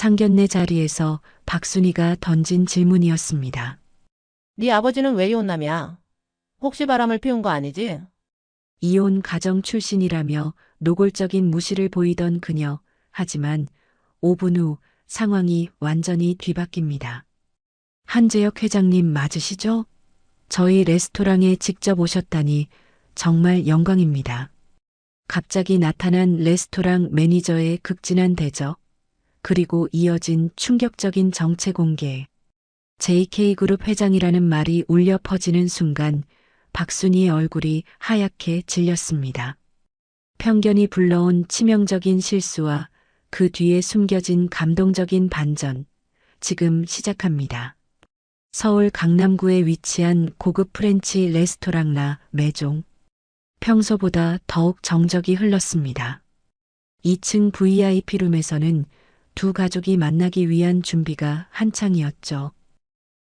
상견례 자리에서 박순이가 던진 질문이었습니다. 네 아버지는 왜 이혼남이야? 혹시 바람을 피운 거 아니지? 이혼 가정 출신이라며 노골적인 무시를 보이던 그녀. 하지만 5분 후 상황이 완전히 뒤바뀝니다. 한재혁 회장님 맞으시죠? 저희 레스토랑에 직접 오셨다니 정말 영광입니다. 갑자기 나타난 레스토랑 매니저의 극진한 대접, 그리고 이어진 충격적인 정체 공개. JK그룹 회장이라는 말이 울려 퍼지는 순간 박순희의 얼굴이 하얗게 질렸습니다. 편견이 불러온 치명적인 실수와 그 뒤에 숨겨진 감동적인 반전. 지금 시작합니다. 서울 강남구에 위치한 고급 프렌치 레스토랑 라 메종. 평소보다 더욱 정적이 흘렀습니다. 2층 VIP룸에서는 두 가족이 만나기 위한 준비가 한창이었죠.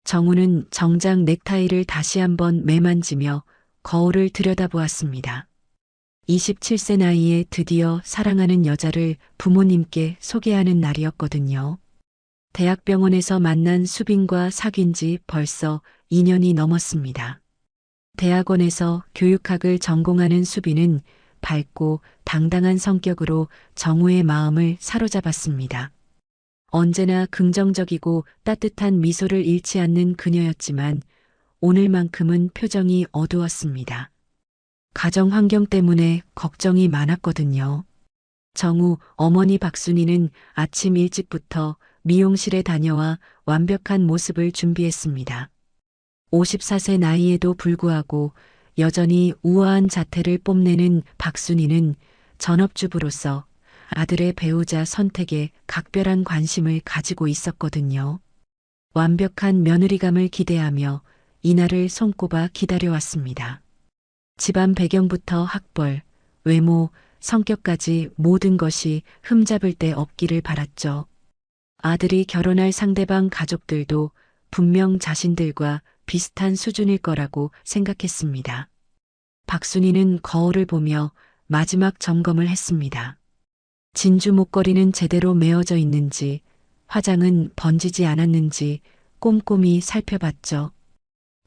정우는 정장 넥타이를 다시 한번 매만지며 거울을 들여다보았습니다. 27세 나이에 드디어 사랑하는 여자를 부모님께 소개하는 날이었거든요. 대학병원에서 만난 수빈과 사귄 지 벌써 2년이 넘었습니다. 대학원에서 교육학을 전공하는 수빈은 밝고 당당한 성격으로 정우의 마음을 사로잡았습니다. 언제나 긍정적이고 따뜻한 미소를 잃지 않는 그녀였지만 오늘만큼은 표정이 어두웠습니다. 가정 환경 때문에 걱정이 많았거든요. 정우 어머니 박순희는 아침 일찍부터 미용실에 다녀와 완벽한 모습을 준비했습니다. 54세 나이에도 불구하고 여전히 우아한 자태를 뽐내는 박순희는 전업주부로서 아들의 배우자 선택에 각별한 관심을 가지고 있었거든요. 완벽한 며느리감을 기대하며 이날을 손꼽아 기다려왔습니다. 집안 배경부터 학벌, 외모, 성격까지 모든 것이 흠잡을 데 없기를 바랐죠. 아들이 결혼할 상대방 가족들도 분명 자신들과 비슷한 수준일 거라고 생각했습니다. 박순희는 거울을 보며 마지막 점검을 했습니다. 진주 목걸이는 제대로 메어져 있는지, 화장은 번지지 않았는지 꼼꼼히 살펴봤죠.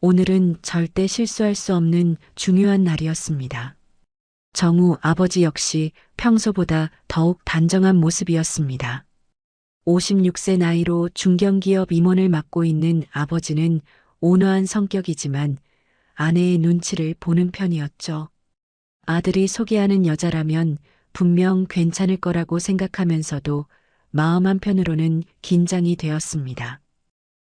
오늘은 절대 실수할 수 없는 중요한 날이었습니다. 정우 아버지 역시 평소보다 더욱 단정한 모습이었습니다. 56세 나이로 중견기업 임원을 맡고 있는 아버지는 온화한 성격이지만 아내의 눈치를 보는 편이었죠. 아들이 소개하는 여자라면 분명 괜찮을 거라고 생각하면서도 마음 한편으로는 긴장이 되었습니다.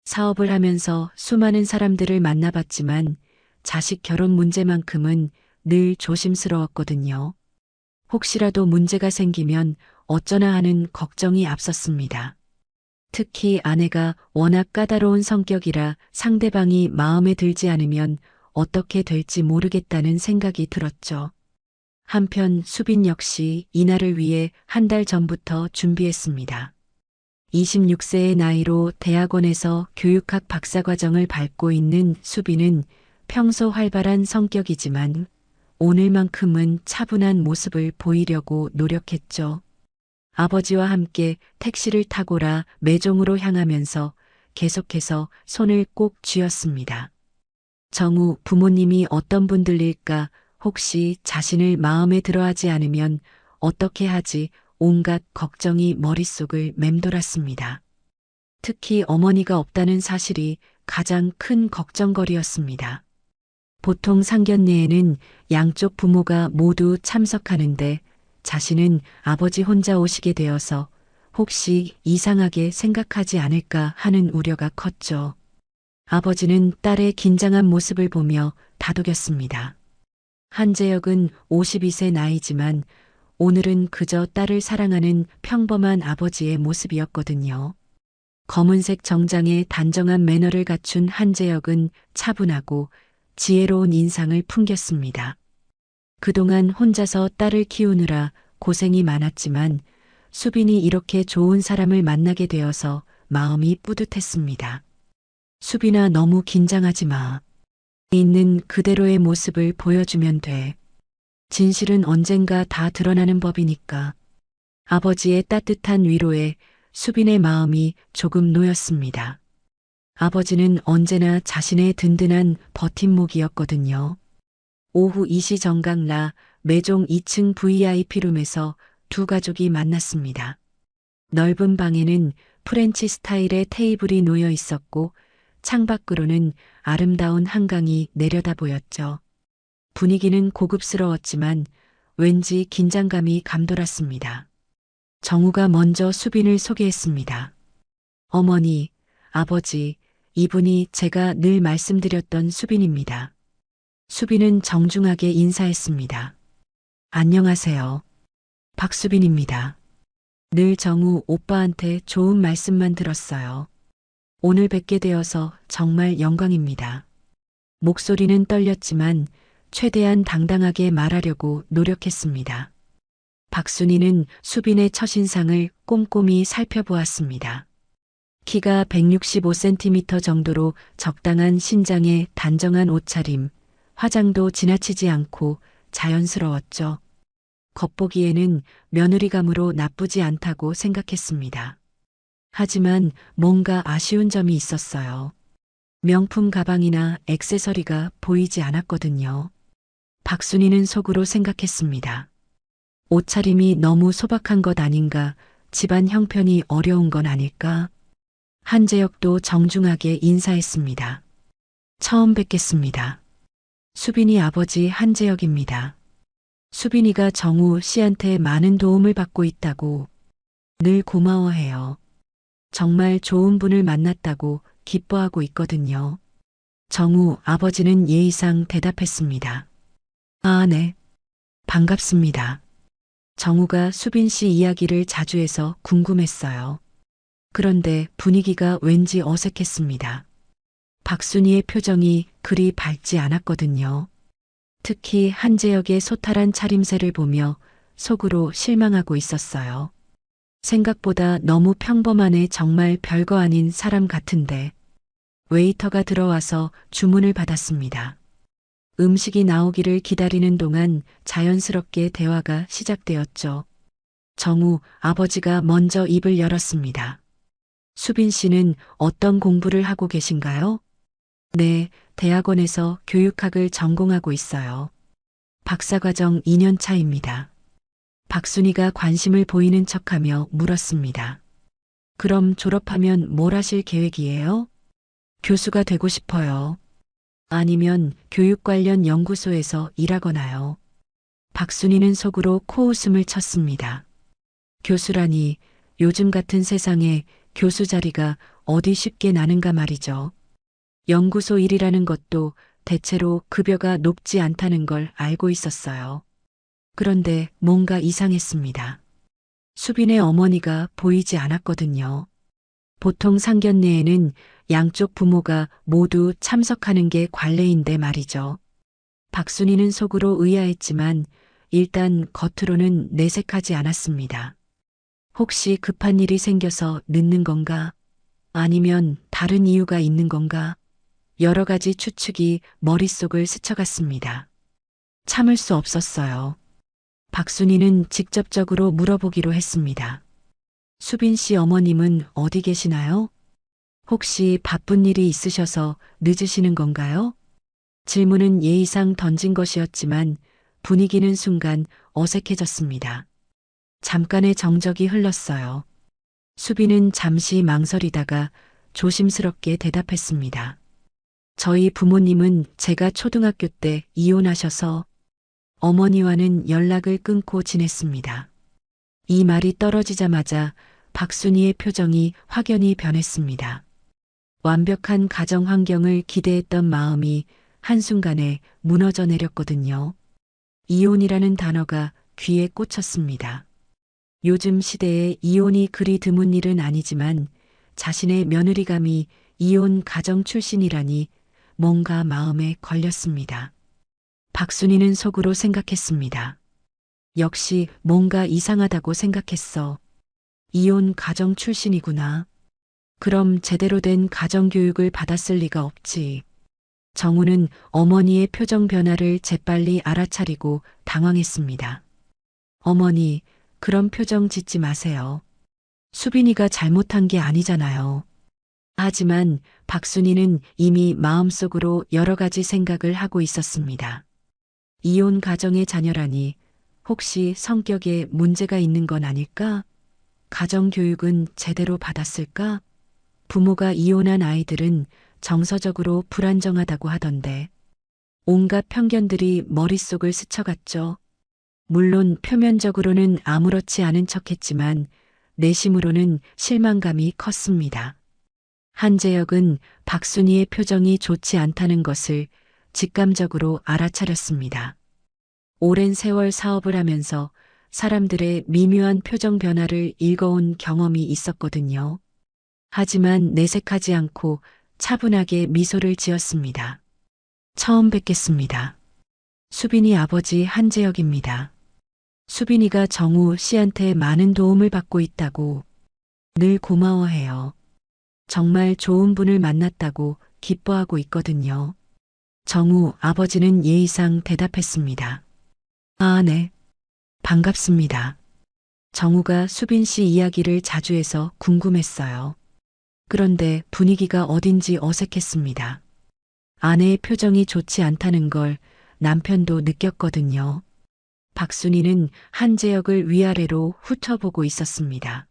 사업을 하면서 수많은 사람들을 만나봤지만 자식 결혼 문제만큼은 늘 조심스러웠거든요. 혹시라도 문제가 생기면 어쩌나 하는 걱정이 앞섰습니다. 특히 아내가 워낙 까다로운 성격이라 상대방이 마음에 들지 않으면 어떻게 될지 모르겠다는 생각이 들었죠. 한편 수빈 역시 이날을 위해 한 달 전부터 준비했습니다. 26세의 나이로 대학원에서 교육학 박사과정을 밟고 있는 수빈은 평소 활발한 성격이지만 오늘만큼은 차분한 모습을 보이려고 노력했죠. 아버지와 함께 택시를 타고라 매종으로 향하면서 계속해서 손을 꼭 쥐었습니다. 정우 부모님이 어떤 분들일까, 혹시 자신을 마음에 들어하지 않으면 어떻게 하지, 온갖 걱정이 머릿속을 맴돌았습니다. 특히 어머니가 없다는 사실이 가장 큰 걱정거리였습니다. 보통 상견례에는 양쪽 부모가 모두 참석하는데 자신은 아버지 혼자 오시게 되어서 혹시 이상하게 생각하지 않을까 하는 우려가 컸죠. 아버지는 딸의 긴장한 모습을 보며 다독였습니다. 한재혁은 52세 나이지만 오늘은 그저 딸을 사랑하는 평범한 아버지의 모습이었거든요. 검은색 정장에 단정한 매너를 갖춘 한재혁은 차분하고 지혜로운 인상을 풍겼습니다. 그동안 혼자서 딸을 키우느라 고생이 많았지만 수빈이 이렇게 좋은 사람을 만나게 되어서 마음이 뿌듯했습니다. 수빈아, 너무 긴장하지 마. 있는 그대로의 모습을 보여주면 돼. 진실은 언젠가 다 드러나는 법이니까. 아버지의 따뜻한 위로에 수빈의 마음이 조금 놓였습니다. 아버지는 언제나 자신의 든든한 버팀목이었거든요. 오후 2시 정각나 매종 2층 VIP룸에서 두 가족이 만났습니다. 넓은 방에는 프렌치 스타일의 테이블이 놓여 있었고 창밖으로는 아름다운 한강이 내려다 보였죠. 분위기는 고급스러웠지만 왠지 긴장감이 감돌았습니다. 정우가 먼저 수빈을 소개했습니다. 어머니, 아버지, 이분이 제가 늘 말씀드렸던 수빈입니다. 수빈은 정중하게 인사했습니다. 안녕하세요. 박수빈입니다. 늘 정우 오빠한테 좋은 말씀만 들었어요. 오늘 뵙게 되어서 정말 영광입니다. 목소리는 떨렸지만 최대한 당당하게 말하려고 노력했습니다. 박순희는 수빈의 첫인상을 꼼꼼히 살펴보았습니다. 키가 165cm 정도로 적당한 신장에 단정한 옷차림, 화장도 지나치지 않고 자연스러웠죠. 겉보기에는 며느리감으로 나쁘지 않다고 생각했습니다. 하지만 뭔가 아쉬운 점이 있었어요. 명품 가방이나 액세서리가 보이지 않았거든요. 박순희는 속으로 생각했습니다. 옷차림이 너무 소박한 것 아닌가, 집안 형편이 어려운 건 아닐까? 한재혁도 정중하게 인사했습니다. 처음 뵙겠습니다. 수빈이 아버지 한재혁입니다. 수빈이가 정우 씨한테 많은 도움을 받고 있다고 늘 고마워해요. 정말 좋은 분을 만났다고 기뻐하고 있거든요. 정우 아버지는 예의상 대답했습니다. 아, 네. 반갑습니다. 정우가 수빈 씨 이야기를 자주 해서 궁금했어요. 그런데 분위기가 왠지 어색했습니다. 박순희의 표정이 그리 밝지 않았거든요. 특히 한재혁의 소탈한 차림새를 보며 속으로 실망하고 있었어요. 생각보다 너무 평범하네, 정말 별거 아닌 사람 같은데. 웨이터가 들어와서 주문을 받았습니다. 음식이 나오기를 기다리는 동안 자연스럽게 대화가 시작되었죠. 정우 아버지가 먼저 입을 열었습니다. 수빈 씨는 어떤 공부를 하고 계신가요? 네, 대학원에서 교육학을 전공하고 있어요. 박사과정 2년 차입니다. 박순희가 관심을 보이는 척하며 물었습니다. 그럼 졸업하면 뭘 하실 계획이에요? 교수가 되고 싶어요. 아니면 교육 관련 연구소에서 일하거나요. 박순희는 속으로 코웃음을 쳤습니다. 교수라니, 요즘 같은 세상에 교수 자리가 어디 쉽게 나는가 말이죠. 연구소 일이라는 것도 대체로 급여가 높지 않다는 걸 알고 있었어요. 그런데 뭔가 이상했습니다. 수빈의 어머니가 보이지 않았거든요. 보통 상견례에는 양쪽 부모가 모두 참석하는 게 관례인데 말이죠. 박순희는 속으로 의아했지만 일단 겉으로는 내색하지 않았습니다. 혹시 급한 일이 생겨서 늦는 건가? 아니면 다른 이유가 있는 건가? 여러 가지 추측이 머릿속을 스쳐갔습니다. 참을 수 없었어요. 박순희는 직접적으로 물어보기로 했습니다. 수빈 씨 어머님은 어디 계시나요? 혹시 바쁜 일이 있으셔서 늦으시는 건가요? 질문은 예의상 던진 것이었지만 분위기는 순간 어색해졌습니다. 잠깐의 정적이 흘렀어요. 수빈은 잠시 망설이다가 조심스럽게 대답했습니다. 저희 부모님은 제가 초등학교 때 이혼하셔서 어머니와는 연락을 끊고 지냈습니다. 이 말이 떨어지자마자 박순희의 표정이 확연히 변했습니다. 완벽한 가정 환경을 기대했던 마음이 한순간에 무너져 내렸거든요. 이혼이라는 단어가 귀에 꽂혔습니다. 요즘 시대에 이혼이 그리 드문 일은 아니지만 자신의 며느리감이 이혼 가정 출신이라니 뭔가 마음에 걸렸습니다. 박순희는 속으로 생각했습니다. 역시 뭔가 이상하다고 생각했어. 이혼 가정 출신이구나. 그럼 제대로 된 가정교육을 받았을 리가 없지. 정우는 어머니의 표정 변화를 재빨리 알아차리고 당황했습니다. 어머니, 그런 표정 짓지 마세요. 수빈이가 잘못한 게 아니잖아요. 하지만 박순희는 이미 마음속으로 여러 가지 생각을 하고 있었습니다. 이혼 가정의 자녀라니 혹시 성격에 문제가 있는 건 아닐까? 가정교육은 제대로 받았을까? 부모가 이혼한 아이들은 정서적으로 불안정하다고 하던데 온갖 편견들이 머릿속을 스쳐갔죠. 물론 표면적으로는 아무렇지 않은 척했지만 내심으로는 실망감이 컸습니다. 한재혁은 박순희의 표정이 좋지 않다는 것을 직감적으로 알아차렸습니다. 오랜 세월 사업을 하면서 사람들의 미묘한 표정 변화를 읽어온 경험이 있었거든요. 하지만 내색하지 않고 차분하게 미소를 지었습니다. 처음 뵙겠습니다. 수빈이 아버지 한재혁입니다. 수빈이가 정우 씨한테 많은 도움을 받고 있다고 늘 고마워해요. 정말 좋은 분을 만났다고 기뻐하고 있거든요. 정우 아버지는 예의상 대답했습니다. 아, 네. 반갑습니다. 정우가 수빈 씨 이야기를 자주 해서 궁금했어요. 그런데 분위기가 어딘지 어색했습니다. 아내의 표정이 좋지 않다는 걸 남편도 느꼈거든요. 박순희는 한재혁을 위아래로 훑어보고 있었습니다.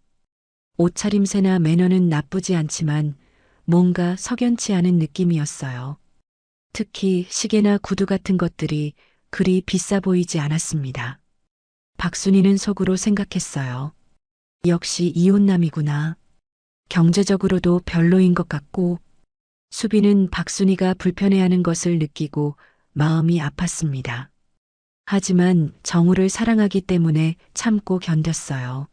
옷차림새나 매너는 나쁘지 않지만 뭔가 석연치 않은 느낌이었어요. 특히 시계나 구두 같은 것들이 그리 비싸 보이지 않았습니다. 박순희는 속으로 생각했어요. 역시 이혼남이구나. 경제적으로도 별로인 것 같고 수빈은 박순희가 불편해하는 것을 느끼고 마음이 아팠습니다. 하지만 정우를 사랑하기 때문에 참고 견뎠어요.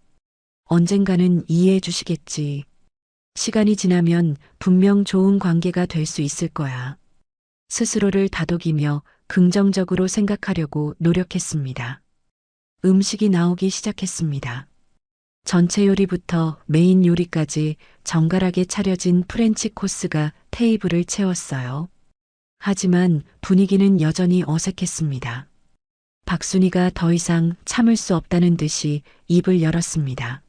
언젠가는 이해해 주시겠지. 시간이 지나면 분명 좋은 관계가 될 수 있을 거야. 스스로를 다독이며 긍정적으로 생각하려고 노력했습니다. 음식이 나오기 시작했습니다. 전체 요리부터 메인 요리까지 정갈하게 차려진 프렌치 코스가 테이블을 채웠어요. 하지만 분위기는 여전히 어색했습니다. 박순희가 더 이상 참을 수 없다는 듯이 입을 열었습니다.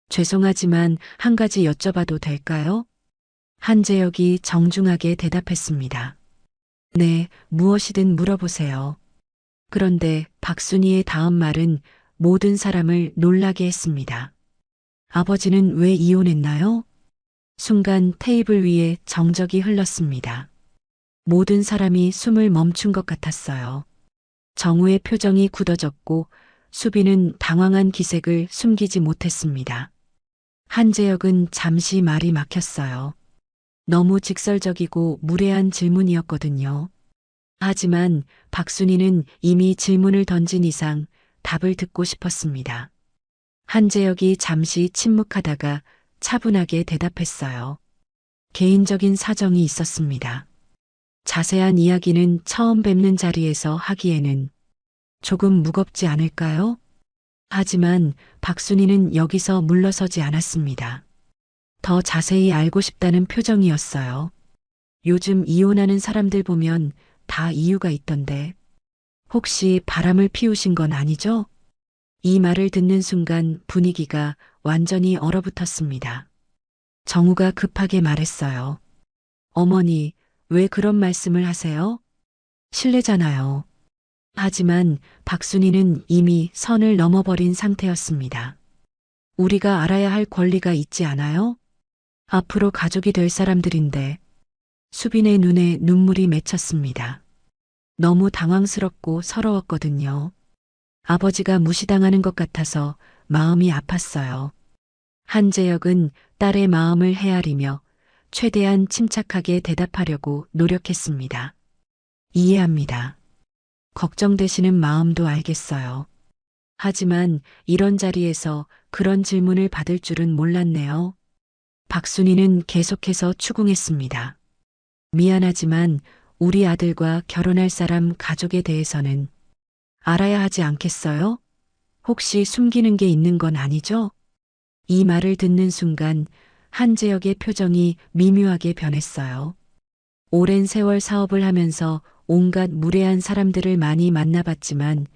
죄송하지만 한 가지 여쭤봐도 될까요? 한재혁이 정중하게 대답했습니다. 네, 무엇이든 물어보세요. 그런데 박순희의 다음 말은 모든 사람을 놀라게 했습니다. 아버지는 왜 이혼했나요? 순간 테이블 위에 정적이 흘렀습니다. 모든 사람이 숨을 멈춘 것 같았어요. 정우의 표정이 굳어졌고 수빈은 당황한 기색을 숨기지 못했습니다. 한재혁은 잠시 말이 막혔어요. 너무 직설적이고 무례한 질문이었거든요. 하지만 박순희는 이미 질문을 던진 이상 답을 듣고 싶었습니다. 한재혁이 잠시 침묵하다가 차분하게 대답했어요. 개인적인 사정이 있었습니다. 자세한 이야기는 처음 뵙는 자리에서 하기에는 조금 무겁지 않을까요? 하지만 박순희는 여기서 물러서지 않았습니다. 더 자세히 알고 싶다는 표정이었어요. 요즘 이혼하는 사람들 보면 다 이유가 있던데 혹시 바람을 피우신 건 아니죠? 이 말을 듣는 순간 분위기가 완전히 얼어붙었습니다. 정우가 급하게 말했어요. 어머니, 왜 그런 말씀을 하세요? 실례잖아요. 하지만 박순희는 이미 선을 넘어버린 상태였습니다. 우리가 알아야 할 권리가 있지 않아요? 앞으로 가족이 될 사람들인데 수빈의 눈에 눈물이 맺혔습니다. 너무 당황스럽고 서러웠거든요. 아버지가 무시당하는 것 같아서 마음이 아팠어요. 한재혁은 딸의 마음을 헤아리며 최대한 침착하게 대답하려고 노력했습니다. 이해합니다. 걱정되시는 마음도 알겠어요. 하지만 이런 자리에서 그런 질문을 받을 줄은 몰랐네요. 박순희는 계속해서 추궁했습니다. 미안하지만 우리 아들과 결혼할 사람 가족에 대해서는 알아야 하지 않겠어요? 혹시 숨기는 게 있는 건 아니죠? 이 말을 듣는 순간 한재혁의 표정이 미묘하게 변했어요. 오랜 세월 사업을 하면서 온갖 무례한 사람들을 많이 만나봤지만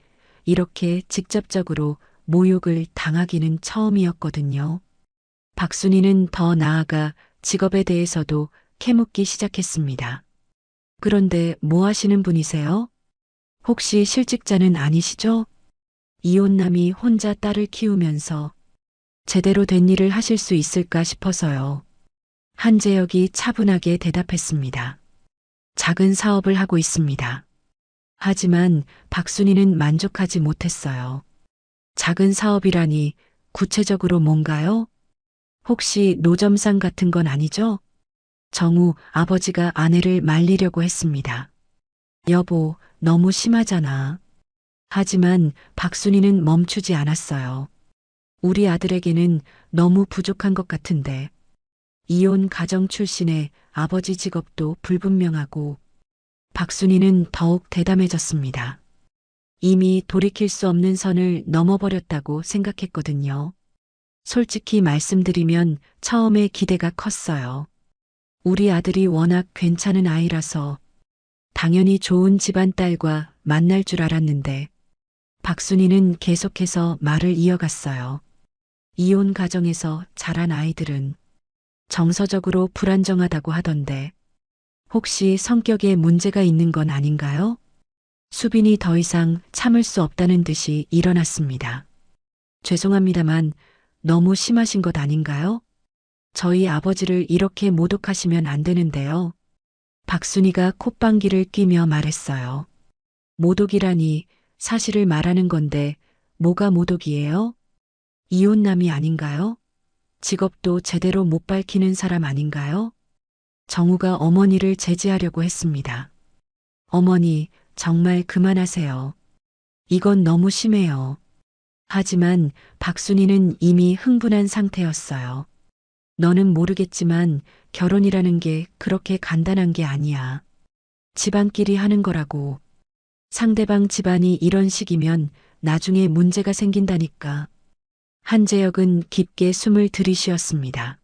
이렇게 직접적으로 모욕을 당하기는 처음이었거든요. 박순희는 더 나아가 직업에 대해서도 캐묻기 시작했습니다. 그런데 뭐 하시는 분이세요? 혹시 실직자는 아니시죠? 이혼남이 혼자 딸을 키우면서 제대로 된 일을 하실 수 있을까 싶어서요. 한재혁이 차분하게 대답했습니다. 작은 사업을 하고 있습니다. 하지만 박순희는 만족하지 못했어요. 작은 사업이라니 구체적으로 뭔가요? 혹시 노점상 같은 건 아니죠? 정우 아버지가 아내를 말리려고 했습니다. 여보, 너무 심하잖아. 하지만 박순희는 멈추지 않았어요. 우리 아들에게는 너무 부족한 것 같은데. 이혼 가정 출신의 아버지 직업도 불분명하고 박순희는 더욱 대담해졌습니다. 이미 돌이킬 수 없는 선을 넘어버렸다고 생각했거든요. 솔직히 말씀드리면 처음에 기대가 컸어요. 우리 아들이 워낙 괜찮은 아이라서 당연히 좋은 집안 딸과 만날 줄 알았는데 박순희는 계속해서 말을 이어갔어요. 이혼 가정에서 자란 아이들은 정서적으로 불안정하다고 하던데 혹시 성격에 문제가 있는 건 아닌가요? 수빈이 더 이상 참을 수 없다는 듯이 일어났습니다. 죄송합니다만 너무 심하신 것 아닌가요? 저희 아버지를 이렇게 모독하시면 안 되는데요. 박순희가 콧방귀를 뀌며 말했어요. 모독이라니 사실을 말하는 건데 뭐가 모독이에요? 이혼남이 아닌가요? 직업도 제대로 못 밝히는 사람 아닌가요? 정우가 어머니를 제지하려고 했습니다. 어머니, 정말 그만하세요. 이건 너무 심해요. 하지만 박순희는 이미 흥분한 상태였어요. 너는 모르겠지만 결혼이라는 게 그렇게 간단한 게 아니야. 집안끼리 하는 거라고. 상대방 집안이 이런 식이면 나중에 문제가 생긴다니까. 한재혁은 깊게 숨을 들이쉬었습니다.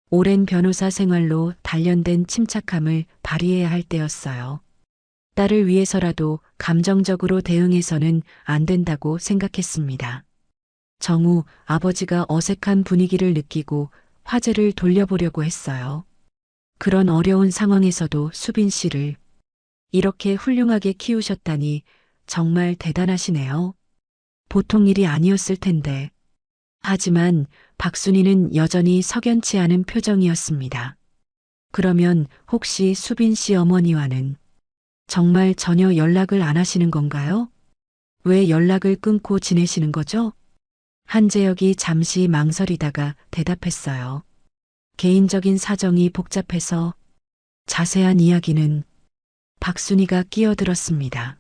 오랜 변호사 생활로 단련된 침착함을 발휘해야 할 때였어요. 딸을 위해서라도 감정적으로 대응해서는 안 된다고 생각했습니다. 정우 아버지가 어색한 분위기를 느끼고 화제를 돌려보려고 했어요. 그런 어려운 상황에서도 수빈 씨를 이렇게 훌륭하게 키우셨다니 정말 대단하시네요. 보통 일이 아니었을 텐데. 하지만 박순희는 여전히 석연치 않은 표정이었습니다. 그러면 혹시 수빈 씨 어머니와는 정말 전혀 연락을 안 하시는 건가요? 왜 연락을 끊고 지내시는 거죠? 한재혁이 잠시 망설이다가 대답했어요. 개인적인 사정이 복잡해서 자세한 이야기는 박순희가 끼어들었습니다.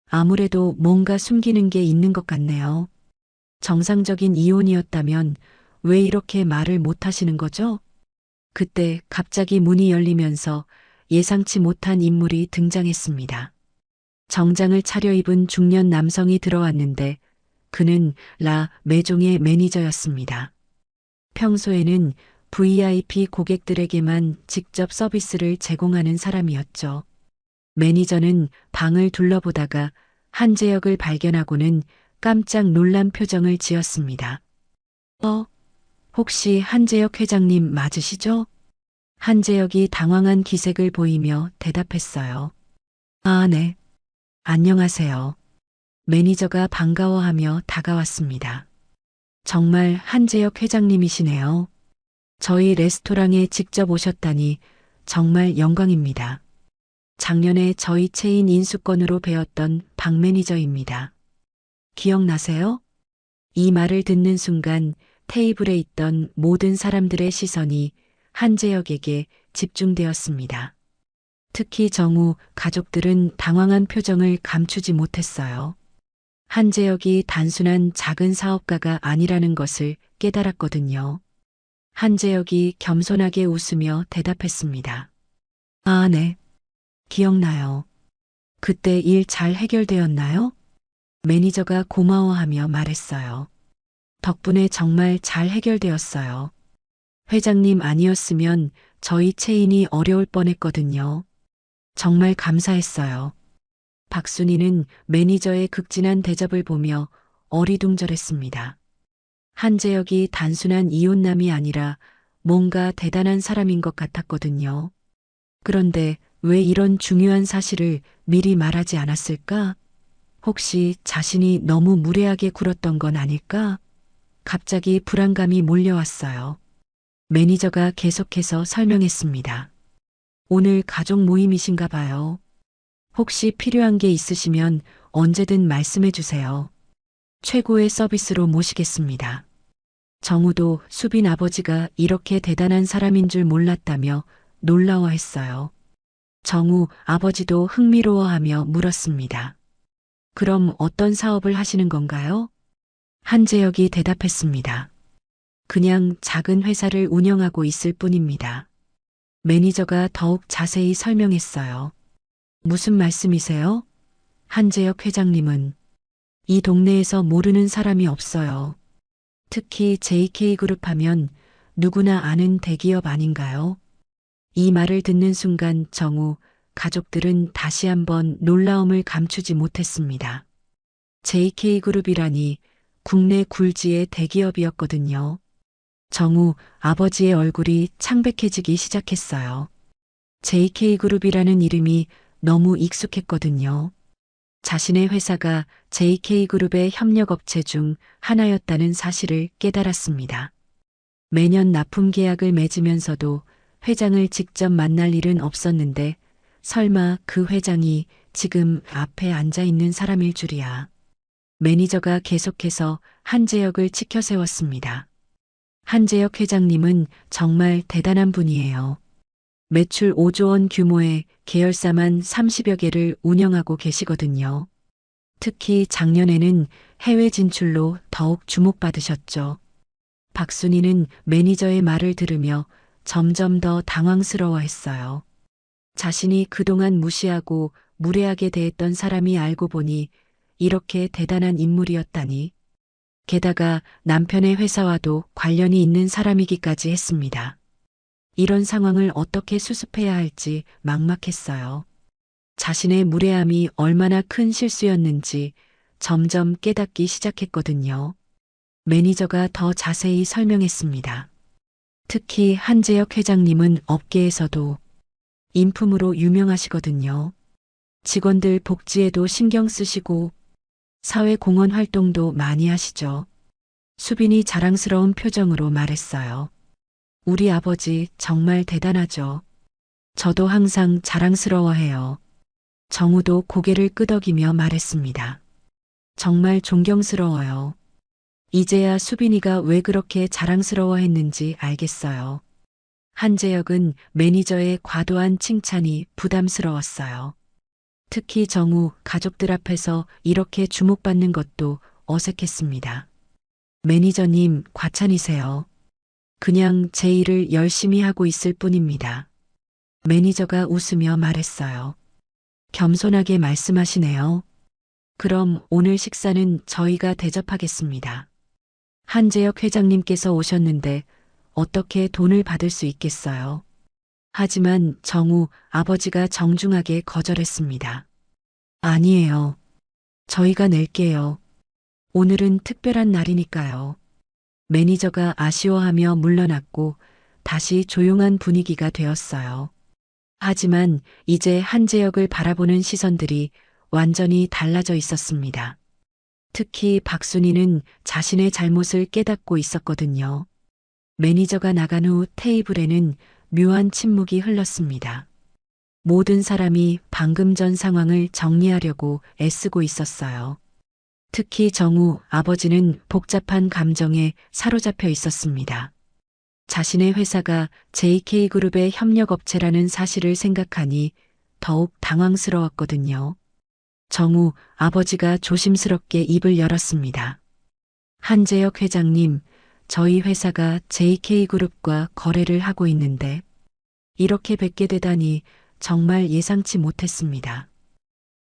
아무래도 뭔가 숨기는 게 있는 것 같네요. 정상적인 이혼이었다면 왜 이렇게 말을 못 하시는 거죠? 그때 갑자기 문이 열리면서 예상치 못한 인물이 등장했습니다. 정장을 차려입은 중년 남성이 들어왔는데 그는 라 매종의 매니저였습니다. 평소에는 VIP 고객들에게만 직접 서비스를 제공하는 사람이었죠. 매니저는 방을 둘러보다가 한재혁을 발견하고는 깜짝 놀란 표정을 지었습니다. 혹시 한재혁 회장님 맞으시죠? 한재혁이 당황한 기색을 보이며 대답했어요. 아, 네. 안녕하세요. 매니저가 반가워하며 다가왔습니다. 정말 한재혁 회장님이시네요. 저희 레스토랑에 직접 오셨다니 정말 영광입니다. 작년에 저희 체인 인수권으로 배웠던 박 매니저입니다. 기억나세요? 이 말을 듣는 순간 테이블에 있던 모든 사람들의 시선이 한재혁에게 집중되었습니다. 특히 정우 가족들은 당황한 표정을 감추지 못했어요. 한재혁이 단순한 작은 사업가가 아니라는 것을 깨달았거든요. 한재혁이 겸손하게 웃으며 대답했습니다. 아, 네. 기억나요. 그때 일 잘 해결되었나요? 매니저가 고마워하며 말했어요. 덕분에 정말 잘 해결되었어요. 회장님 아니었으면 저희 체인이 어려울 뻔했거든요. 정말 감사했어요. 박순희는 매니저의 극진한 대접을 보며 어리둥절했습니다. 한재혁이 단순한 이웃남이 아니라 뭔가 대단한 사람인 것 같았거든요. 그런데 왜 이런 중요한 사실을 미리 말하지 않았을까? 혹시 자신이 너무 무례하게 굴었던 건 아닐까? 갑자기 불안감이 몰려왔어요. 매니저가 계속해서 설명했습니다. 오늘 가족 모임이신가 봐요. 혹시 필요한 게 있으시면 언제든 말씀해 주세요. 최고의 서비스로 모시겠습니다. 정우도 수빈 아버지가 이렇게 대단한 사람인 줄 몰랐다며 놀라워했어요. 정우 아버지도 흥미로워하며 물었습니다. 그럼 어떤 사업을 하시는 건가요? 한재혁이 대답했습니다. 그냥 작은 회사를 운영하고 있을 뿐입니다. 매니저가 더욱 자세히 설명했어요. 무슨 말씀이세요? 한재혁 회장님은 이 동네에서 모르는 사람이 없어요. 특히 JK그룹 하면 누구나 아는 대기업 아닌가요? 이 말을 듣는 순간 정우 가족들은 다시 한번 놀라움을 감추지 못했습니다. JK그룹이라니 국내 굴지의 대기업이었거든요. 정우 아버지의 얼굴이 창백해지기 시작했어요. JK그룹이라는 이름이 너무 익숙했거든요. 자신의 회사가 JK그룹의 협력업체 중 하나였다는 사실을 깨달았습니다. 매년 납품 계약을 맺으면서도 회장을 직접 만날 일은 없었는데 설마 그 회장이 지금 앞에 앉아 있는 사람일 줄이야. 매니저가 계속해서 한재혁을 치켜 세웠습니다. 한재혁 회장님은 정말 대단한 분이에요. 매출 5조 원 규모의 계열사만 30여 개를 운영하고 계시거든요. 특히 작년에는 해외 진출로 더욱 주목받으셨죠. 박순희는 매니저의 말을 들으며 점점 더 당황스러워했어요. 자신이 그동안 무시하고 무례하게 대했던 사람이 알고 보니 이렇게 대단한 인물이었다니. 게다가 남편의 회사와도 관련이 있는 사람이기까지 했습니다. 이런 상황을 어떻게 수습해야 할지 막막했어요. 자신의 무례함이 얼마나 큰 실수였는지 점점 깨닫기 시작했거든요. 매니저가 더 자세히 설명했습니다. 특히 한재혁 회장님은 업계에서도 인품으로 유명하시거든요. 직원들 복지에도 신경 쓰시고 사회 공헌 활동도 많이 하시죠. 수빈이 자랑스러운 표정으로 말했어요. 우리 아버지 정말 대단하죠. 저도 항상 자랑스러워해요. 정우도 고개를 끄덕이며 말했습니다. 정말 존경스러워요. 이제야 수빈이가 왜 그렇게 자랑스러워했는지 알겠어요. 한재혁은 매니저의 과도한 칭찬이 부담스러웠어요. 특히 정우 가족들 앞에서 이렇게 주목받는 것도 어색했습니다. 매니저님 과찬이세요. 그냥 제 일을 열심히 하고 있을 뿐입니다. 매니저가 웃으며 말했어요. 겸손하게 말씀하시네요. 그럼 오늘 식사는 저희가 대접하겠습니다. 한재혁 회장님께서 오셨는데 어떻게 돈을 받을 수 있겠어요? 하지만 정우 아버지가 정중하게 거절했습니다. 아니에요. 저희가 낼게요. 오늘은 특별한 날이니까요. 매니저가 아쉬워하며 물러났고 다시 조용한 분위기가 되었어요. 하지만 이제 한재혁을 바라보는 시선들이 완전히 달라져 있었습니다. 특히 박순희는 자신의 잘못을 깨닫고 있었거든요. 매니저가 나간 후 테이블에는 묘한 침묵이 흘렀습니다. 모든 사람이 방금 전 상황을 정리하려고 애쓰고 있었어요. 특히 정우 아버지는 복잡한 감정에 사로잡혀 있었습니다. 자신의 회사가 JK그룹의 협력업체라는 사실을 생각하니 더욱 당황스러웠거든요. 정우 아버지가 조심스럽게 입을 열었습니다. 한재혁 회장님, 저희 회사가 JK그룹과 거래를 하고 있는데 이렇게 뵙게 되다니 정말 예상치 못했습니다.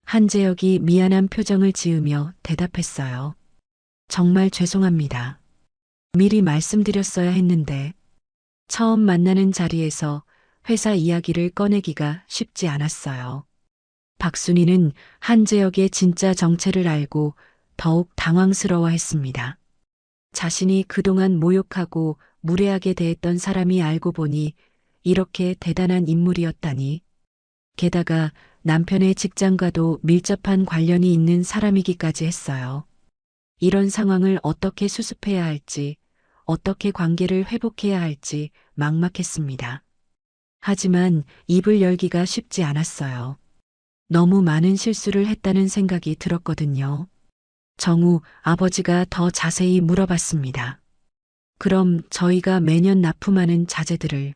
한재혁이 미안한 표정을 지으며 대답했어요. 정말 죄송합니다. 미리 말씀드렸어야 했는데 처음 만나는 자리에서 회사 이야기를 꺼내기가 쉽지 않았어요. 박순희는 한재혁의 진짜 정체를 알고 더욱 당황스러워했습니다. 자신이 그동안 모욕하고 무례하게 대했던 사람이 알고 보니 이렇게 대단한 인물이었다니. 게다가 남편의 직장과도 밀접한 관련이 있는 사람이기까지 했어요. 이런 상황을 어떻게 수습해야 할지, 어떻게 관계를 회복해야 할지 막막했습니다. 하지만 입을 열기가 쉽지 않았어요. 너무 많은 실수를 했다는 생각이 들었거든요. 정우 아버지가 더 자세히 물어봤습니다. 그럼 저희가 매년 납품하는 자재들을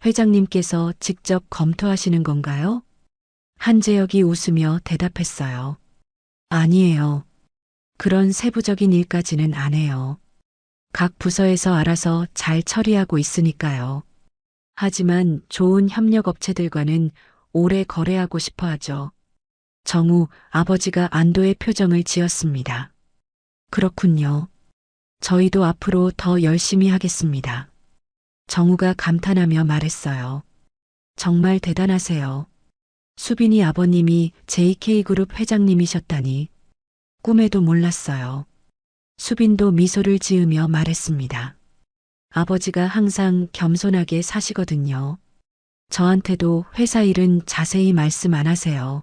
회장님께서 직접 검토하시는 건가요? 한재혁이 웃으며 대답했어요. 아니에요. 그런 세부적인 일까지는 안 해요. 각 부서에서 알아서 잘 처리하고 있으니까요. 하지만 좋은 협력업체들과는 오래 거래하고 싶어 하죠. 정우 아버지가 안도의 표정을 지었습니다. 그렇군요. 저희도 앞으로 더 열심히 하겠습니다. 정우가 감탄하며 말했어요. 정말 대단하세요. 수빈이 아버님이 JK그룹 회장님이셨다니 꿈에도 몰랐어요. 수빈도 미소를 지으며 말했습니다. 아버지가 항상 겸손하게 사시거든요. 저한테도 회사 일은 자세히 말씀 안 하세요.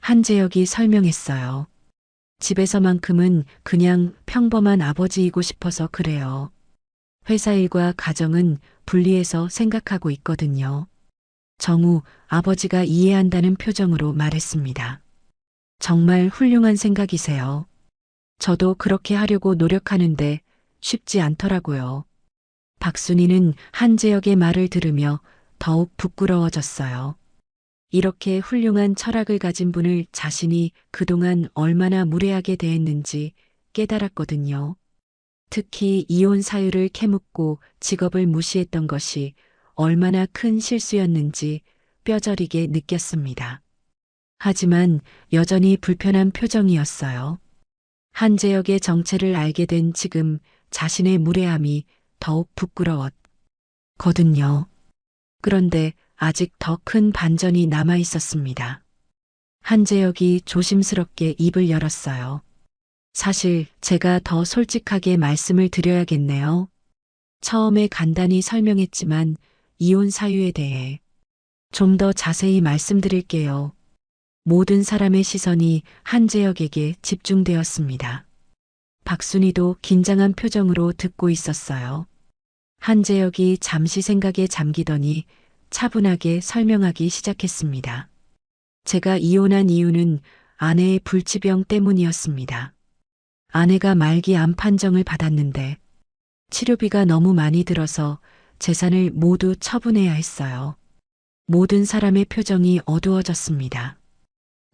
한재혁이 설명했어요. 집에서만큼은 그냥 평범한 아버지이고 싶어서 그래요. 회사 일과 가정은 분리해서 생각하고 있거든요. 정우 아버지가 이해한다는 표정으로 말했습니다. 정말 훌륭한 생각이세요. 저도 그렇게 하려고 노력하는데 쉽지 않더라고요. 박순희는 한재혁의 말을 들으며 더욱 부끄러워졌어요. 이렇게 훌륭한 철학을 가진 분을 자신이 그동안 얼마나 무례하게 대했는지 깨달았거든요. 특히 이혼 사유를 캐묻고 직업을 무시했던 것이 얼마나 큰 실수였는지 뼈저리게 느꼈습니다. 하지만 여전히 불편한 표정이었어요. 한재혁의 정체를 알게 된 지금 자신의 무례함이 더욱 부끄러웠거든요. 그런데 아직 더 큰 반전이 남아 있었습니다. 한재혁이 조심스럽게 입을 열었어요. 사실 제가 더 솔직하게 말씀을 드려야겠네요. 처음에 간단히 설명했지만 이혼 사유에 대해 좀 더 자세히 말씀드릴게요. 모든 사람의 시선이 한재혁에게 집중되었습니다. 박순희도 긴장한 표정으로 듣고 있었어요. 한재혁이 잠시 생각에 잠기더니 차분하게 설명하기 시작했습니다. 제가 이혼한 이유는 아내의 불치병 때문이었습니다. 아내가 말기 암 판정을 받았는데 치료비가 너무 많이 들어서 재산을 모두 처분해야 했어요. 모든 사람의 표정이 어두워졌습니다.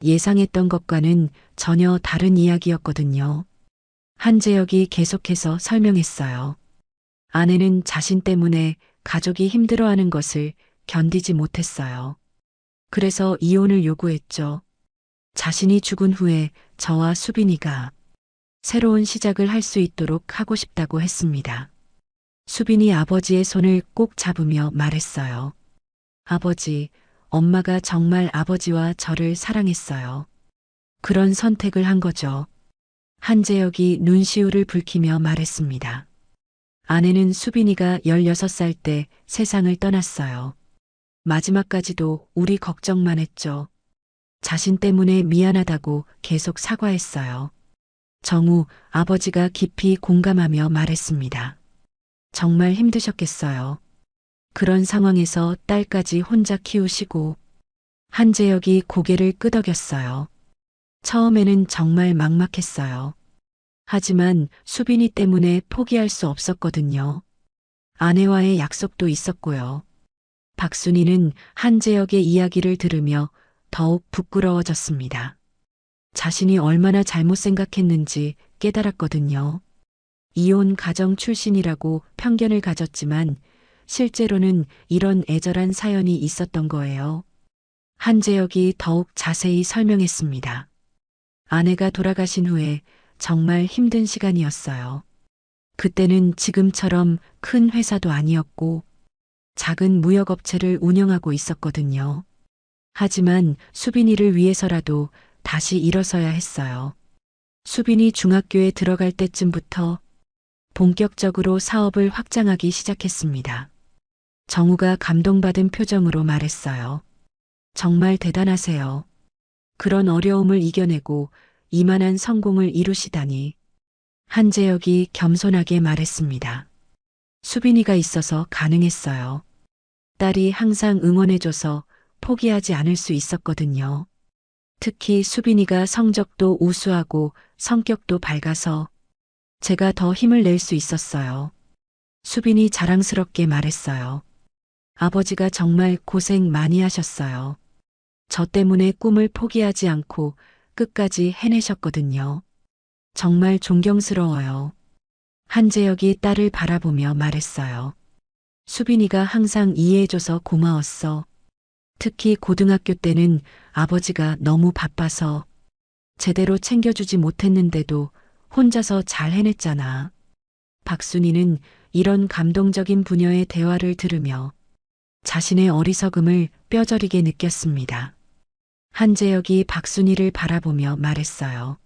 예상했던 것과는 전혀 다른 이야기였거든요. 한재혁이 계속해서 설명했어요. 아내는 자신 때문에 가족이 힘들어하는 것을 견디지 못했어요. 그래서 이혼을 요구했죠. 자신이 죽은 후에 저와 수빈이가 새로운 시작을 할 수 있도록 하고 싶다고 했습니다. 수빈이 아버지의 손을 꼭 잡으며 말했어요. 아버지, 엄마가 정말 아버지와 저를 사랑했어요. 그런 선택을 한 거죠. 한재혁이 눈시울을 붉히며 말했습니다. 아내는 수빈이가 16살 때 세상을 떠났어요. 마지막까지도 우리 걱정만 했죠. 자신 때문에 미안하다고 계속 사과했어요. 정우 아버지가 깊이 공감하며 말했습니다. 정말 힘드셨겠어요. 그런 상황에서 딸까지 혼자 키우시고. 한재혁이 고개를 끄덕였어요. 처음에는 정말 막막했어요. 하지만 수빈이 때문에 포기할 수 없었거든요. 아내와의 약속도 있었고요. 박순희는 한재혁의 이야기를 들으며 더욱 부끄러워졌습니다. 자신이 얼마나 잘못 생각했는지 깨달았거든요. 이혼 가정 출신이라고 편견을 가졌지만 실제로는 이런 애절한 사연이 있었던 거예요. 한재혁이 더욱 자세히 설명했습니다. 아내가 돌아가신 후에 정말 힘든 시간이었어요. 그때는 지금처럼 큰 회사도 아니었고 작은 무역업체를 운영하고 있었거든요. 하지만 수빈이를 위해서라도 다시 일어서야 했어요. 수빈이 중학교에 들어갈 때쯤부터 본격적으로 사업을 확장하기 시작했습니다. 정우가 감동받은 표정으로 말했어요. 정말 대단하세요. 그런 어려움을 이겨내고 이만한 성공을 이루시다니. 한재혁이 겸손하게 말했습니다. 수빈이가 있어서 가능했어요. 딸이 항상 응원해줘서 포기하지 않을 수 있었거든요. 특히 수빈이가 성적도 우수하고 성격도 밝아서 제가 더 힘을 낼 수 있었어요. 수빈이 자랑스럽게 말했어요. 아버지가 정말 고생 많이 하셨어요. 저 때문에 꿈을 포기하지 않고 끝까지 해내셨거든요. 정말 존경스러워요. 한재혁이 딸을 바라보며 말했어요. 수빈이가 항상 이해해줘서 고마웠어. 특히 고등학교 때는 아버지가 너무 바빠서 제대로 챙겨주지 못했는데도 혼자서 잘 해냈잖아. 박순이는 이런 감동적인 부녀의 대화를 들으며 자신의 어리석음을 뼈저리게 느꼈습니다. 한재혁이 박순이를 바라보며 말했어요.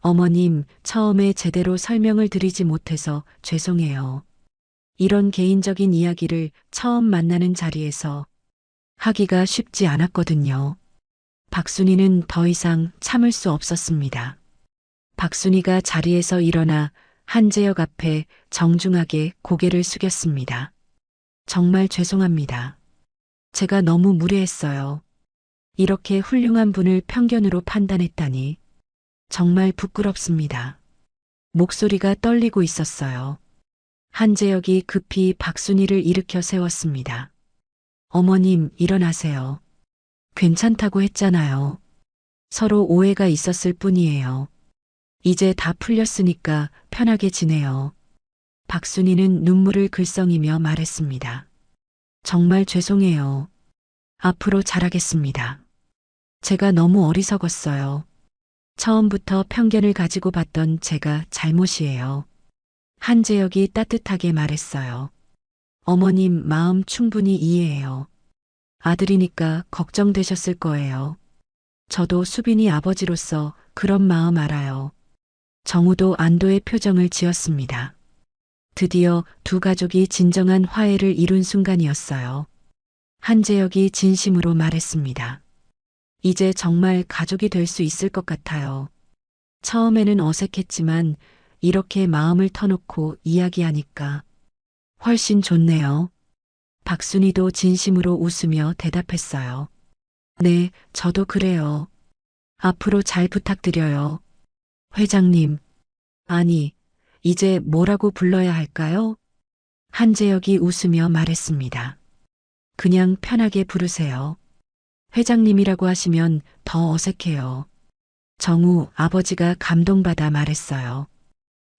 어머님, 처음에 제대로 설명을 드리지 못해서 죄송해요. 이런 개인적인 이야기를 처음 만나는 자리에서 하기가 쉽지 않았거든요. 박순이는 더 이상 참을 수 없었습니다. 박순이가 자리에서 일어나 한재혁 앞에 정중하게 고개를 숙였습니다. 정말 죄송합니다. 제가 너무 무례했어요. 이렇게 훌륭한 분을 편견으로 판단했다니. 정말 부끄럽습니다. 목소리가 떨리고 있었어요. 한재혁이 급히 박순이를 일으켜 세웠습니다. 어머님, 일어나세요. 괜찮다고 했잖아요. 서로 오해가 있었을 뿐이에요. 이제 다 풀렸으니까 편하게 지내요. 박순이는 눈물을 글썽이며 말했습니다. 정말 죄송해요. 앞으로 잘하겠습니다. 제가 너무 어리석었어요. 처음부터 편견을 가지고 봤던 제가 잘못이에요. 한재혁이 따뜻하게 말했어요. 어머님 마음 충분히 이해해요. 아들이니까 걱정되셨을 거예요. 저도 수빈이 아버지로서 그런 마음 알아요. 정우도 안도의 표정을 지었습니다. 드디어 두 가족이 진정한 화해를 이룬 순간이었어요. 한재혁이 진심으로 말했습니다. 이제 정말 가족이 될 수 있을 것 같아요. 처음에는 어색했지만 이렇게 마음을 터놓고 이야기하니까 훨씬 좋네요. 박순이도 진심으로 웃으며 대답했어요. 네, 저도 그래요. 앞으로 잘 부탁드려요. 회장님. 아니, 이제 뭐라고 불러야 할까요? 한재혁이 웃으며 말했습니다. 그냥 편하게 부르세요. 회장님이라고 하시면 더 어색해요. 정우 아버지가 감동받아 말했어요.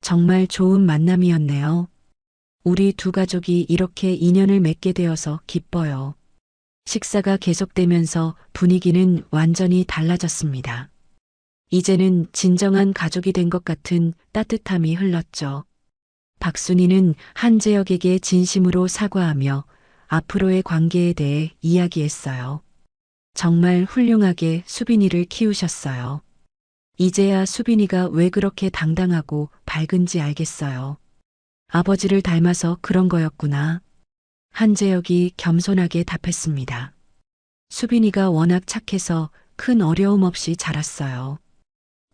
정말 좋은 만남이었네요. 우리 두 가족이 이렇게 인연을 맺게 되어서 기뻐요. 식사가 계속되면서 분위기는 완전히 달라졌습니다. 이제는 진정한 가족이 된 것 같은 따뜻함이 흘렀죠. 박순이는 한재혁에게 진심으로 사과하며 앞으로의 관계에 대해 이야기했어요. 정말 훌륭하게 수빈이를 키우셨어요. 이제야 수빈이가 왜 그렇게 당당하고 밝은지 알겠어요. 아버지를 닮아서 그런 거였구나. 한재혁이 겸손하게 답했습니다. 수빈이가 워낙 착해서 큰 어려움 없이 자랐어요.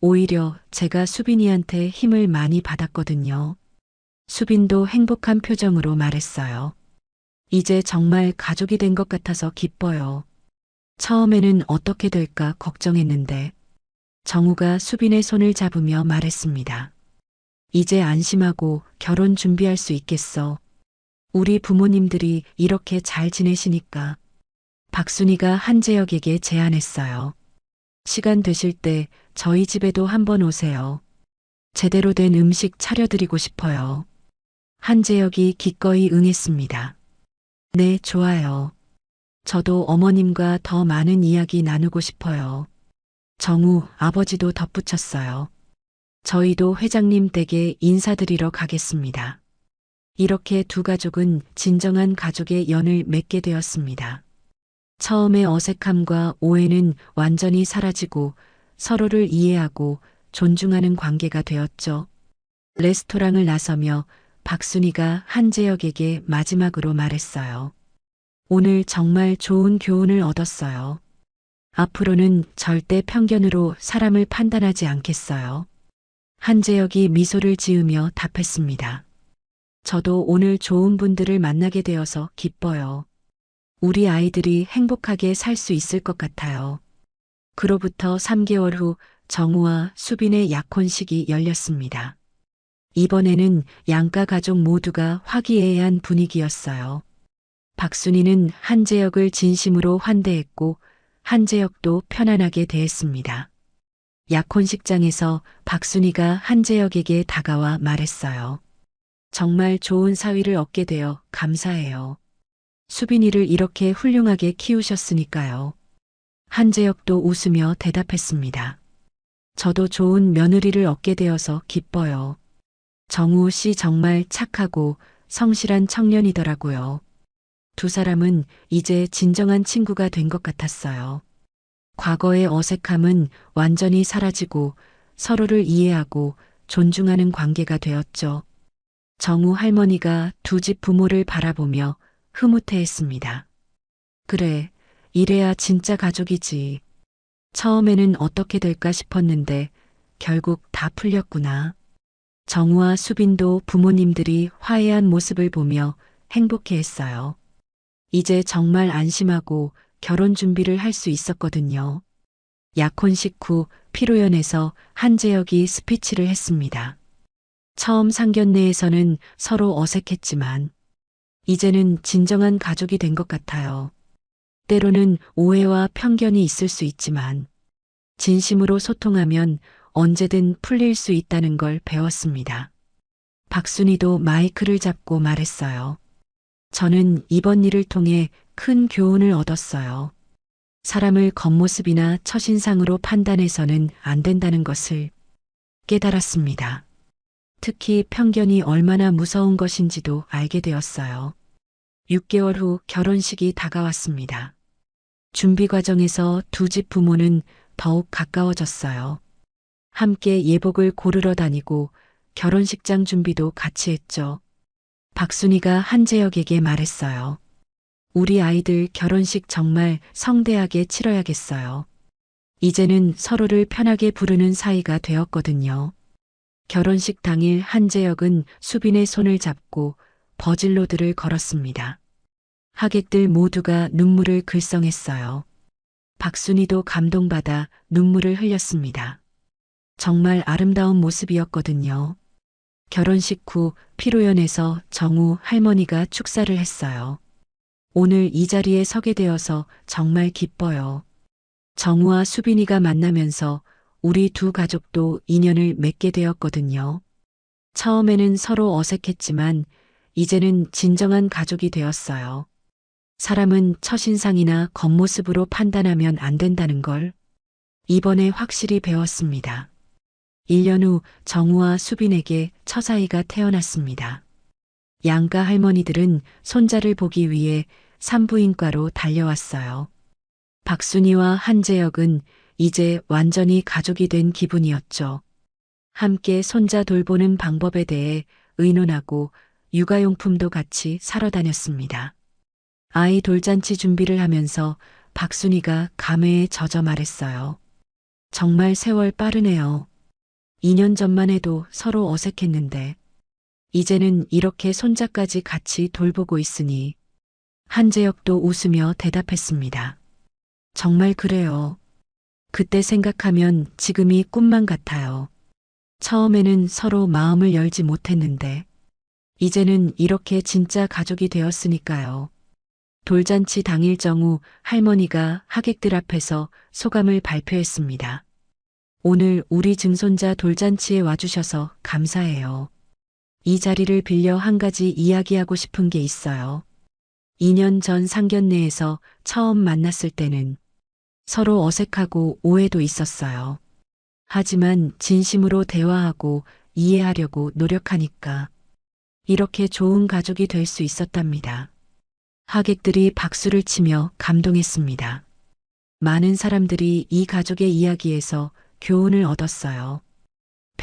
오히려 제가 수빈이한테 힘을 많이 받았거든요. 수빈도 행복한 표정으로 말했어요. 이제 정말 가족이 된 것 같아서 기뻐요. 처음에는 어떻게 될까 걱정했는데 정우가 수빈의 손을 잡으며 말했습니다. 이제 안심하고 결혼 준비할 수 있겠어. 우리 부모님들이 이렇게 잘 지내시니까. 박순이가 한재혁에게 제안했어요. 시간 되실 때 저희 집에도 한번 오세요. 제대로 된 음식 차려드리고 싶어요. 한재혁이 기꺼이 응했습니다. 네, 좋아요. 저도 어머님과 더 많은 이야기 나누고 싶어요. 정우 아버지도 덧붙였어요. 저희도 회장님 댁에 인사드리러 가겠습니다. 이렇게 두 가족은 진정한 가족의 연을 맺게 되었습니다. 처음의 어색함과 오해는 완전히 사라지고 서로를 이해하고 존중하는 관계가 되었죠. 레스토랑을 나서며 박순이가 한재혁에게 마지막으로 말했어요. 오늘 정말 좋은 교훈을 얻었어요. 앞으로는 절대 편견으로 사람을 판단하지 않겠어요. 한재혁이 미소를 지으며 답했습니다. 저도 오늘 좋은 분들을 만나게 되어서 기뻐요. 우리 아이들이 행복하게 살 수 있을 것 같아요. 그로부터 3개월 후 정우와 수빈의 약혼식이 열렸습니다. 이번에는 양가 가족 모두가 화기애애한 분위기였어요. 박순이는 한재혁을 진심으로 환대했고 한재혁도 편안하게 대했습니다. 약혼식장에서 박순이가 한재혁에게 다가와 말했어요. 정말 좋은 사위를 얻게 되어 감사해요. 수빈이를 이렇게 훌륭하게 키우셨으니까요. 한재혁도 웃으며 대답했습니다. 저도 좋은 며느리를 얻게 되어서 기뻐요. 정우 씨 정말 착하고 성실한 청년이더라고요. 두 사람은 이제 진정한 친구가 된 것 같았어요. 과거의 어색함은 완전히 사라지고 서로를 이해하고 존중하는 관계가 되었죠. 정우 할머니가 두 집 부모를 바라보며 흐뭇해했습니다. 그래, 이래야 진짜 가족이지. 처음에는 어떻게 될까 싶었는데 결국 다 풀렸구나. 정우와 수빈도 부모님들이 화해한 모습을 보며 행복해했어요. 이제 정말 안심하고 결혼 준비를 할 수 있었거든요. 약혼식 후 피로연에서 한재혁이 스피치를 했습니다. 처음 상견례에서는 서로 어색했지만 이제는 진정한 가족이 된 것 같아요. 때로는 오해와 편견이 있을 수 있지만 진심으로 소통하면 언제든 풀릴 수 있다는 걸 배웠습니다. 박순이도 마이크를 잡고 말했어요. 저는 이번 일을 통해 큰 교훈을 얻었어요. 사람을 겉모습이나 첫인상으로 판단해서는 안 된다는 것을 깨달았습니다. 특히 편견이 얼마나 무서운 것인지도 알게 되었어요. 6개월 후 결혼식이 다가왔습니다. 준비 과정에서 두 집 부모는 더욱 가까워졌어요. 함께 예복을 고르러 다니고 결혼식장 준비도 같이 했죠. 박순이가 한재혁에게 말했어요. 우리 아이들 결혼식 정말 성대하게 치러야겠어요. 이제는 서로를 편하게 부르는 사이가 되었거든요. 결혼식 당일 한재혁은 수빈의 손을 잡고 버질로드를 걸었습니다. 하객들 모두가 눈물을 글썽했어요. 박순이도 감동받아 눈물을 흘렸습니다. 정말 아름다운 모습이었거든요. 결혼식 후 피로연에서 정우 할머니가 축사를 했어요. 오늘 이 자리에 서게 되어서 정말 기뻐요. 정우와 수빈이가 만나면서 우리 두 가족도 인연을 맺게 되었거든요. 처음에는 서로 어색했지만 이제는 진정한 가족이 되었어요. 사람은 첫인상이나 겉모습으로 판단하면 안 된다는 걸 이번에 확실히 배웠습니다. 1년 후 정우와 수빈에게 처사이가 태어났습니다. 양가 할머니들은 손자를 보기 위해 산부인과로 달려왔어요. 박순이와 한재혁은 이제 완전히 가족이 된 기분이었죠. 함께 손자 돌보는 방법에 대해 의논하고 육아용품도 같이 사러 다녔습니다. 아이 돌잔치 준비를 하면서 박순이가 감회에 젖어 말했어요. 정말 세월 빠르네요. 2년 전만 해도 서로 어색했는데 이제는 이렇게 손자까지 같이 돌보고 있으니 한재혁도 웃으며 대답했습니다. 정말 그래요. 그때 생각하면 지금이 꿈만 같아요. 처음에는 서로 마음을 열지 못했는데 이제는 이렇게 진짜 가족이 되었으니까요. 돌잔치 당일 정후 할머니가 하객들 앞에서 소감을 발표했습니다. 오늘 우리 증손자 돌잔치에 와주셔서 감사해요. 이 자리를 빌려 한 가지 이야기하고 싶은 게 있어요. 2년 전 상견례에서 처음 만났을 때는 서로 어색하고 오해도 있었어요. 하지만 진심으로 대화하고 이해하려고 노력하니까 이렇게 좋은 가족이 될 수 있었답니다. 하객들이 박수를 치며 감동했습니다. 많은 사람들이 이 가족의 이야기에서 교훈을 얻었어요.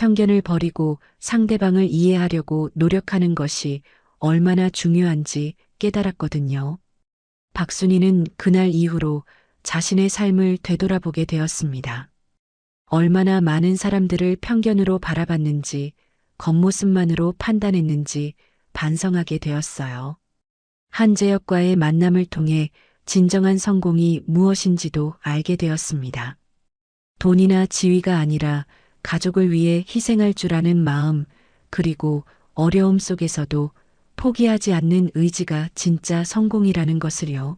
편견을 버리고 상대방을 이해하려고 노력하는 것이 얼마나 중요한지 깨달았거든요. 박순희는 그날 이후로 자신의 삶을 되돌아보게 되었습니다. 얼마나 많은 사람들을 편견으로 바라봤는지, 겉모습만으로 판단했는지 반성하게 되었어요. 한재혁과의 만남을 통해 진정한 성공이 무엇인지도 알게 되었습니다. 돈이나 지위가 아니라 가족을 위해 희생할 줄 아는 마음, 그리고 어려움 속에서도 포기하지 않는 의지가 진짜 성공이라는 것을요.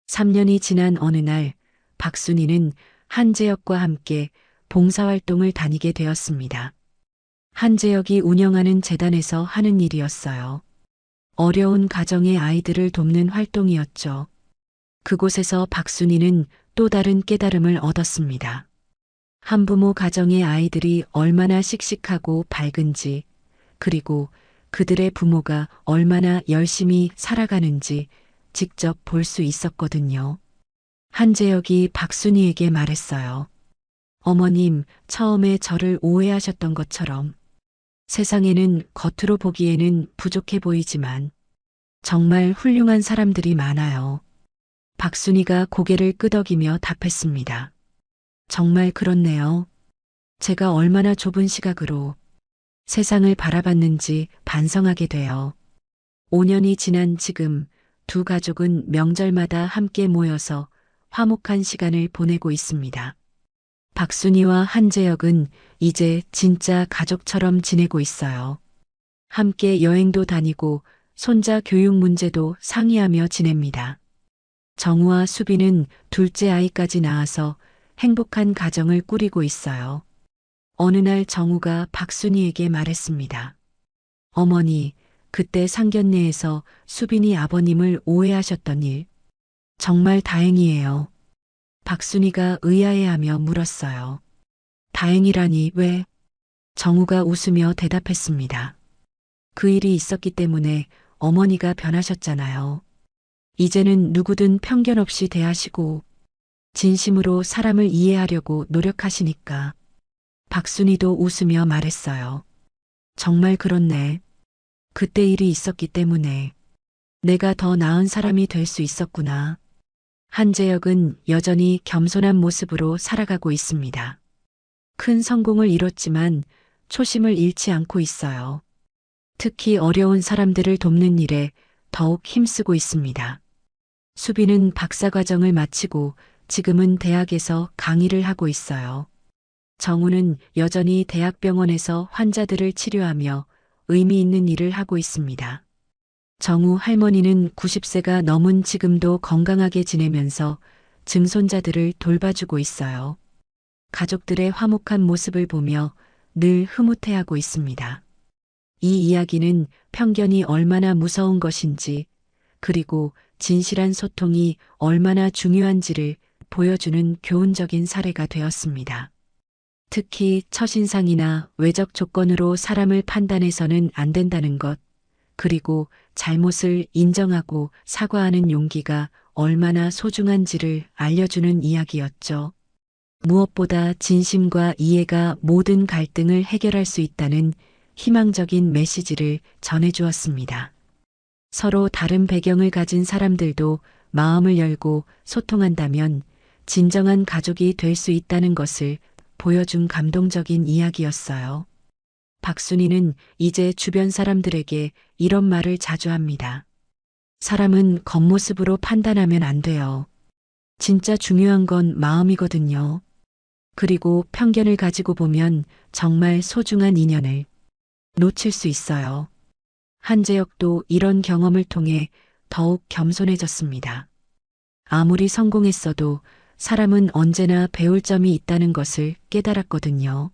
3년이 지난 어느 날, 박순희는 한재혁과 함께 봉사활동을 다니게 되었습니다. 한재혁이 운영하는 재단에서 하는 일이었어요. 어려운 가정의 아이들을 돕는 활동이었죠. 그곳에서 박순희는 또 다른 깨달음을 얻었습니다. 한부모 가정의 아이들이 얼마나 씩씩하고 밝은지, 그리고 그들의 부모가 얼마나 열심히 살아가는지 직접 볼 수 있었거든요. 한재혁이 박순희에게 말했어요. 어머님, 처음에 저를 오해하셨던 것처럼 세상에는 겉으로 보기에는 부족해 보이지만 정말 훌륭한 사람들이 많아요. 박순희가 고개를 끄덕이며 답했습니다. 정말 그렇네요. 제가 얼마나 좁은 시각으로 세상을 바라봤는지 반성하게 돼요. 5년이 지난 지금 두 가족은 명절마다 함께 모여서 화목한 시간을 보내고 있습니다. 박순희와 한재혁은 이제 진짜 가족처럼 지내고 있어요. 함께 여행도 다니고 손자 교육 문제도 상의하며 지냅니다. 정우와 수빈은 둘째 아이까지 낳아서 행복한 가정을 꾸리고 있어요. 어느 날 정우가 박순희에게 말했습니다. 어머니, 그때 상견례에서 수빈이 아버님을 오해하셨던 일, 정말 다행이에요. 박순희가 의아해하며 물었어요. 다행이라니 왜? 정우가 웃으며 대답했습니다. 그 일이 있었기 때문에 어머니가 변하셨잖아요. 이제는 누구든 편견 없이 대하시고 진심으로 사람을 이해하려고 노력하시니까. 박순희도 웃으며 말했어요. 정말 그렇네. 그때 일이 있었기 때문에 내가 더 나은 사람이 될 수 있었구나. 한재혁은 여전히 겸손한 모습으로 살아가고 있습니다. 큰 성공을 이뤘지만 초심을 잃지 않고 있어요. 특히 어려운 사람들을 돕는 일에 더욱 힘쓰고 있습니다. 수빈은 박사과정을 마치고 지금은 대학에서 강의를 하고 있어요. 정우는 여전히 대학병원에서 환자들을 치료하며 의미 있는 일을 하고 있습니다. 정우 할머니는 90세가 넘은 지금도 건강하게 지내면서 증손자들을 돌봐주고 있어요. 가족들의 화목한 모습을 보며 늘 흐뭇해하고 있습니다. 이 이야기는 편견이 얼마나 무서운 것인지, 그리고 진실한 소통이 얼마나 중요한지를 보여주는 교훈적인 사례가 되었습니다. 특히 첫인상이나 외적 조건으로 사람을 판단해서는 안 된다는 것, 그리고 잘못을 인정하고 사과하는 용기가 얼마나 소중한지를 알려주는 이야기였죠. 무엇보다 진심과 이해가 모든 갈등을 해결할 수 있다는 희망적인 메시지를 전해주었습니다. 서로 다른 배경을 가진 사람들도 마음을 열고 소통한다면 진정한 가족이 될 수 있다는 것을 보여준 감동적인 이야기였어요. 박순희는 이제 주변 사람들에게 이런 말을 자주 합니다. 사람은 겉모습으로 판단하면 안 돼요. 진짜 중요한 건 마음이거든요. 그리고 편견을 가지고 보면 정말 소중한 인연을 놓칠 수 있어요. 한재혁도 이런 경험을 통해 더욱 겸손해졌습니다. 아무리 성공했어도 사람은 언제나 배울 점이 있다는 것을 깨달았거든요.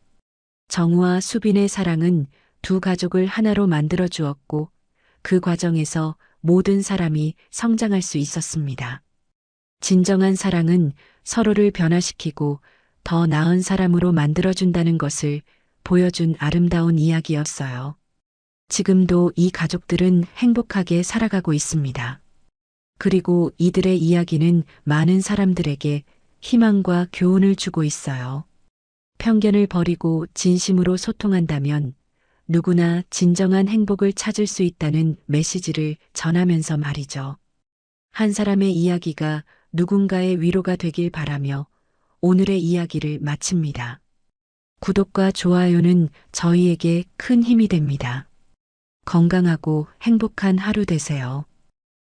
정우와 수빈의 사랑은 두 가족을 하나로 만들어 주었고 그 과정에서 모든 사람이 성장할 수 있었습니다. 진정한 사랑은 서로를 변화시키고 더 나은 사람으로 만들어준다는 것을 보여준 아름다운 이야기였어요. 지금도 이 가족들은 행복하게 살아가고 있습니다. 그리고 이들의 이야기는 많은 사람들에게 희망과 교훈을 주고 있어요. 편견을 버리고 진심으로 소통한다면 누구나 진정한 행복을 찾을 수 있다는 메시지를 전하면서 말이죠. 한 사람의 이야기가 누군가의 위로가 되길 바라며 오늘의 이야기를 마칩니다. 구독과 좋아요는 저희에게 큰 힘이 됩니다. 건강하고 행복한 하루 되세요.